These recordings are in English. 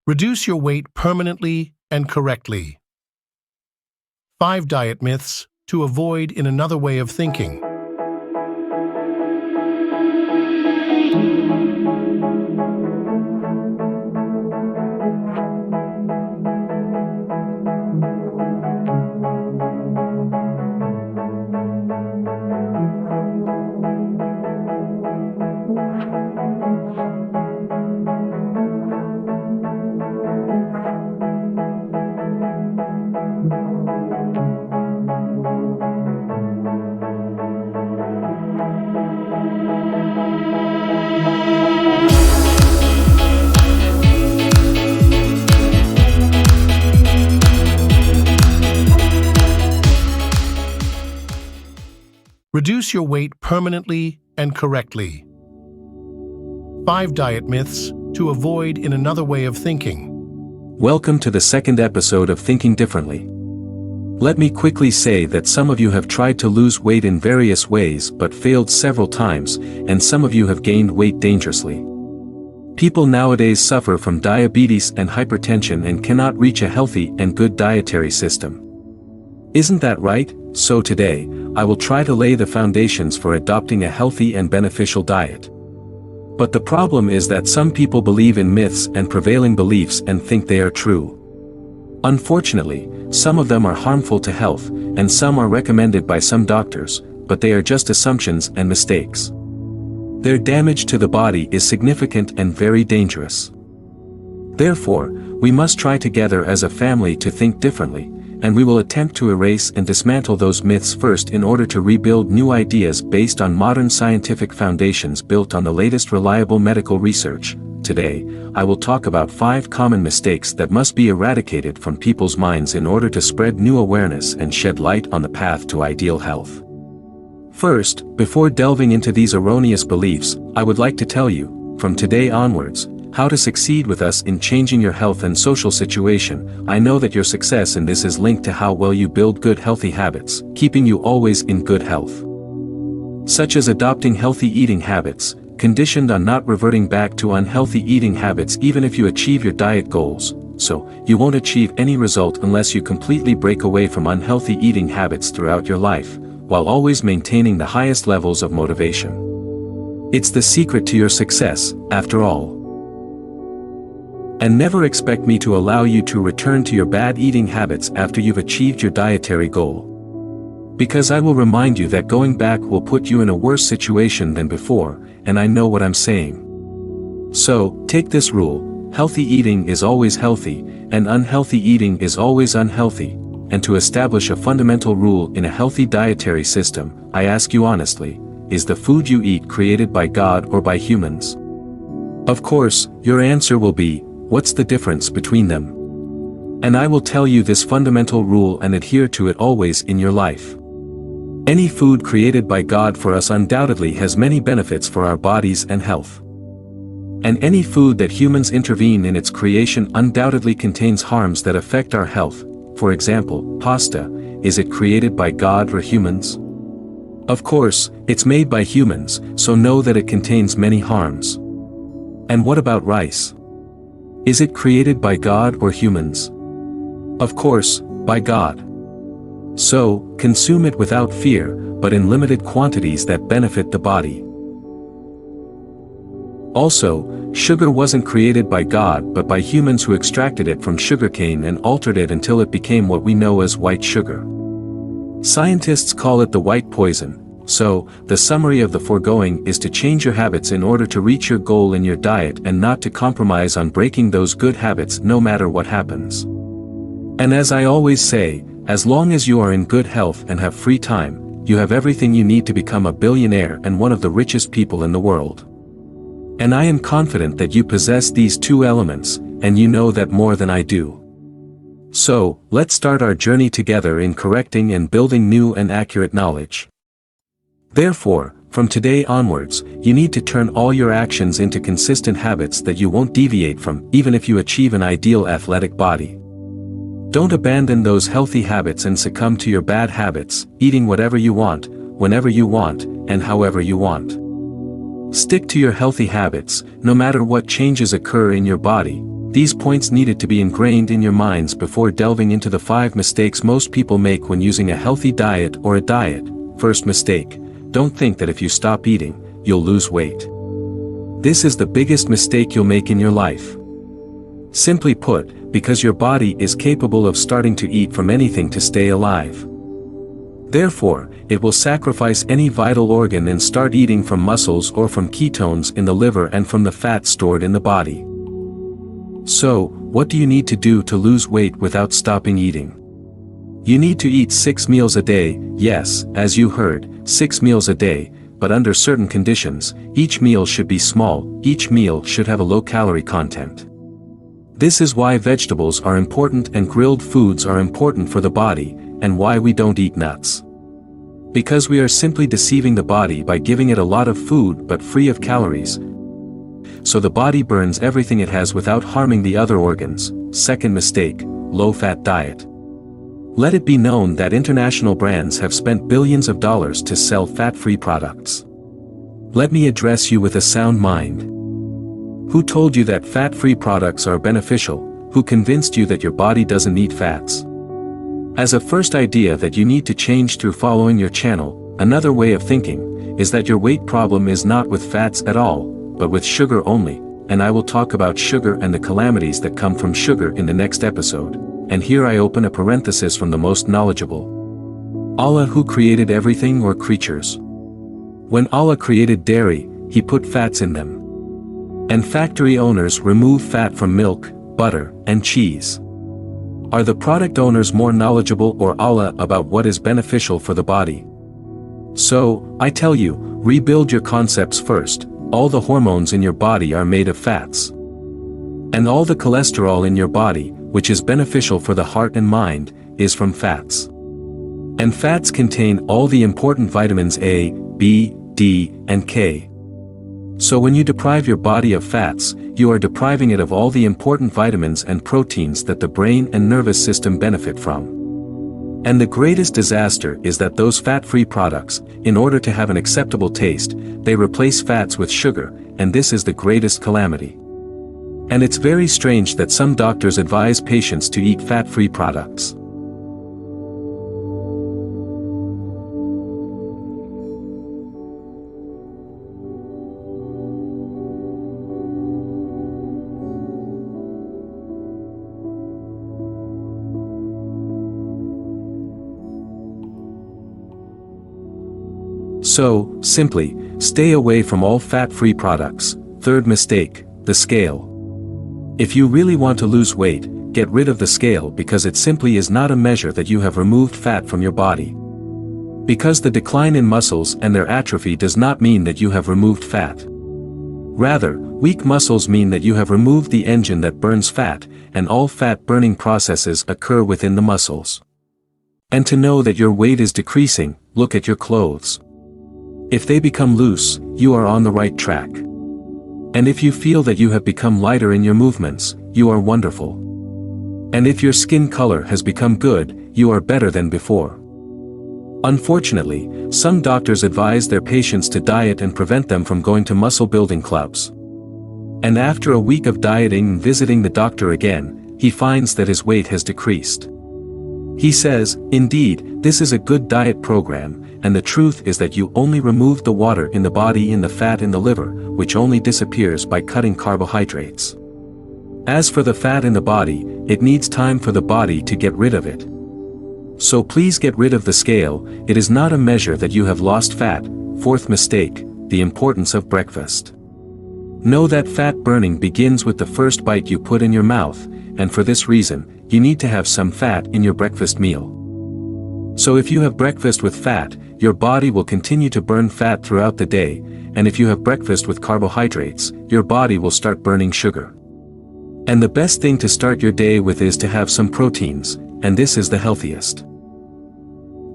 Reduce your weight permanently and correctly. 5 diet myths to avoid in another way of thinking. Reduce your weight permanently and correctly. 5 diet myths to avoid in another way of thinking. Welcome to the second episode of Thinking Differently. Let me quickly say that some of you have tried to lose weight in various ways but failed several times, and some of you have gained weight dangerously. People nowadays suffer from diabetes and hypertension and cannot reach a healthy and good dietary system. Isn't that right? So today, I will try to lay the foundations for adopting a healthy and beneficial diet. But the problem is that some people believe in myths and prevailing beliefs and think they are true. Unfortunately, some of them are harmful to health, and some are recommended by some doctors, but they are just assumptions and mistakes. Their damage to the body is significant and very dangerous. Therefore, we must try together as a family to think differently, and we will attempt to erase and dismantle those myths first in order to rebuild new ideas based on modern scientific foundations built on the latest reliable medical research. Today, I will talk about 5 common mistakes that must be eradicated from people's minds in order to spread new awareness and shed light on the path to ideal health. First, before delving into these erroneous beliefs, I would like to tell you, from today onwards, how to succeed with us in changing your health and social situation. I know that your success in this is linked to how well you build good healthy habits, keeping you always in good health. Such as adopting healthy eating habits, conditioned on not reverting back to unhealthy eating habits even if you achieve your diet goals, so you won't achieve any result unless you completely break away from unhealthy eating habits throughout your life, while always maintaining the highest levels of motivation. It's the secret to your success, after all. And never expect me to allow you to return to your bad eating habits after you've achieved your dietary goal. Because I will remind you that going back will put you in a worse situation than before, and I know what I'm saying. So, take this rule: healthy eating is always healthy, and unhealthy eating is always unhealthy. And to establish a fundamental rule in a healthy dietary system, I ask you honestly, is the food you eat created by God or by humans? Of course, your answer will be, what's the difference between them? And I will tell you this fundamental rule and adhere to it always in your life. Any food created by God for us undoubtedly has many benefits for our bodies and health. And any food that humans intervene in its creation undoubtedly contains harms that affect our health. For example, pasta, is it created by God or humans? Of course, it's made by humans, so know that it contains many harms. And what about rice? Is it created by God or humans? Of course, by God. So, consume it without fear, but in limited quantities that benefit the body. Also, sugar wasn't created by God but by humans who extracted it from sugarcane and altered it until it became what we know as white sugar. Scientists call it the white poison. So, the summary of the foregoing is to change your habits in order to reach your goal in your diet and not to compromise on breaking those good habits no matter what happens. And as I always say, as long as you are in good health and have free time, you have everything you need to become a billionaire and one of the richest people in the world. And I am confident that you possess these 2 elements, and you know that more than I do. So, let's start our journey together in correcting and building new and accurate knowledge. Therefore, from today onwards, you need to turn all your actions into consistent habits that you won't deviate from, even if you achieve an ideal athletic body. Don't abandon those healthy habits and succumb to your bad habits, eating whatever you want, whenever you want, and however you want. Stick to your healthy habits, no matter what changes occur in your body, These points needed to be ingrained in your minds before delving into the 5 mistakes most people make when using a healthy diet or a diet. First mistake: don't think that if you stop eating, you'll lose weight. This is the biggest mistake you'll make in your life. Simply put, because your body is capable of starting to eat from anything to stay alive. Therefore, it will sacrifice any vital organ and start eating from muscles or from ketones in the liver and from the fat stored in the body. So, what do you need to do to lose weight without stopping eating? You need to eat 6 meals a day, yes, as you heard, 6 meals a day, but under certain conditions. Each meal should be small, each meal should have a low-calorie content. This is why vegetables are important and grilled foods are important for the body, and why we don't eat nuts. Because we are simply deceiving the body by giving it a lot of food but free of calories, so the body burns everything it has without harming the other organs. Second mistake: low-fat diet. Let it be known that international brands have spent billions of dollars to sell fat-free products. Let me address you with a sound mind. Who told you that fat-free products are beneficial? Who convinced you that your body doesn't need fats? As a first idea that you need to change through following your channel, another way of thinking is that your weight problem is not with fats at all, but with sugar only, and I will talk about sugar and the calamities that come from sugar in the next episode. And here I open a parenthesis from the most knowledgeable. Allah, who created everything or creatures. When Allah created dairy, He put fats in them. And factory owners remove fat from milk, butter, and cheese. Are the product owners more knowledgeable or Allah about what is beneficial for the body? So, I tell you, rebuild your concepts first. All the hormones in your body are made of fats. And all the cholesterol in your body, which is beneficial for the heart and mind, is from fats. And fats contain all the important vitamins A, B, D, and K. So when you deprive your body of fats, you are depriving it of all the important vitamins and proteins that the brain and nervous system benefit from. And the greatest disaster is that those fat-free products, in order to have an acceptable taste, they replace fats with sugar, and this is the greatest calamity. And it's very strange that some doctors advise patients to eat fat-free products. So, simply, stay away from all fat-free products. Third mistake: the scale. If you really want to lose weight, get rid of the scale because it simply is not a measure that you have removed fat from your body. Because the decline in muscles and their atrophy does not mean that you have removed fat. Rather, weak muscles mean that you have removed the engine that burns fat, and all fat-burning processes occur within the muscles. And to know that your weight is decreasing, look at your clothes. If they become loose, you are on the right track. And if you feel that you have become lighter in your movements, you are wonderful. And if your skin color has become good, you are better than before. Unfortunately, some doctors advise their patients to diet and prevent them from going to muscle-building clubs. And after a week of dieting and visiting the doctor again, he finds that his weight has decreased. He says, "Indeed, this is a good diet program, and the truth is that you only removed the water in the body and the fat in the liver, which only disappears by cutting carbohydrates. As for the fat in the body, it needs time for the body to get rid of it. So please get rid of the scale, it is not a measure that you have lost fat." Fourth mistake: the importance of breakfast. Know that fat burning begins with the first bite you put in your mouth, and for this reason, you need to have some fat in your breakfast meal. So if you have breakfast with fat, your body will continue to burn fat throughout the day, and if you have breakfast with carbohydrates, your body will start burning sugar. And the best thing to start your day with is to have some proteins, and this is the healthiest.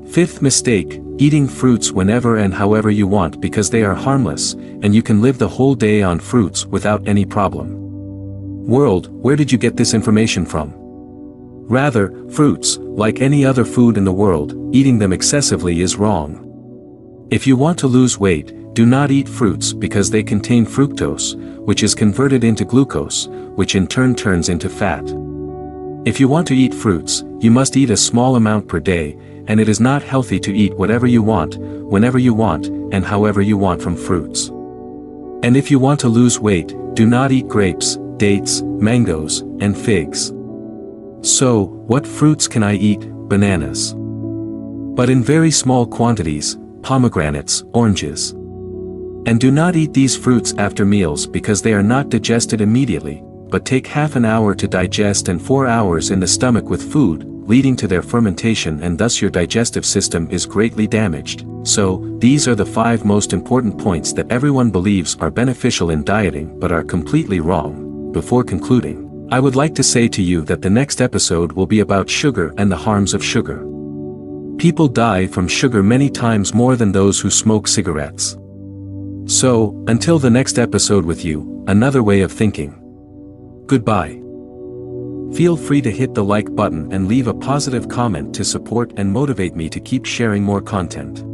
Fifth mistake: eating fruits whenever and however you want because they are harmless, and you can live the whole day on fruits without any problem. World, where did you get this information from? Rather, fruits, like any other food in the world, eating them excessively is wrong. If you want to lose weight, do not eat fruits because they contain fructose, which is converted into glucose, which in turn turns into fat. If you want to eat fruits, you must eat a small amount per day, and it is not healthy to eat whatever you want, whenever you want, and however you want from fruits. And if you want to lose weight, do not eat grapes, dates, mangoes, and figs. So, what fruits can I eat? Bananas. But in very small quantities, pomegranates, oranges. And do not eat these fruits after meals because they are not digested immediately, but take half an hour to digest and 4 hours in the stomach with food, leading to their fermentation, and thus your digestive system is greatly damaged. So, these are the 5 most important points that everyone believes are beneficial in dieting but are completely wrong. Before concluding, I would like to say to you that the next episode will be about sugar and the harms of sugar. People die from sugar many times more than those who smoke cigarettes. So, until the next episode with you, another way of thinking. Goodbye. Feel free to hit the like button and leave a positive comment to support and motivate me to keep sharing more content.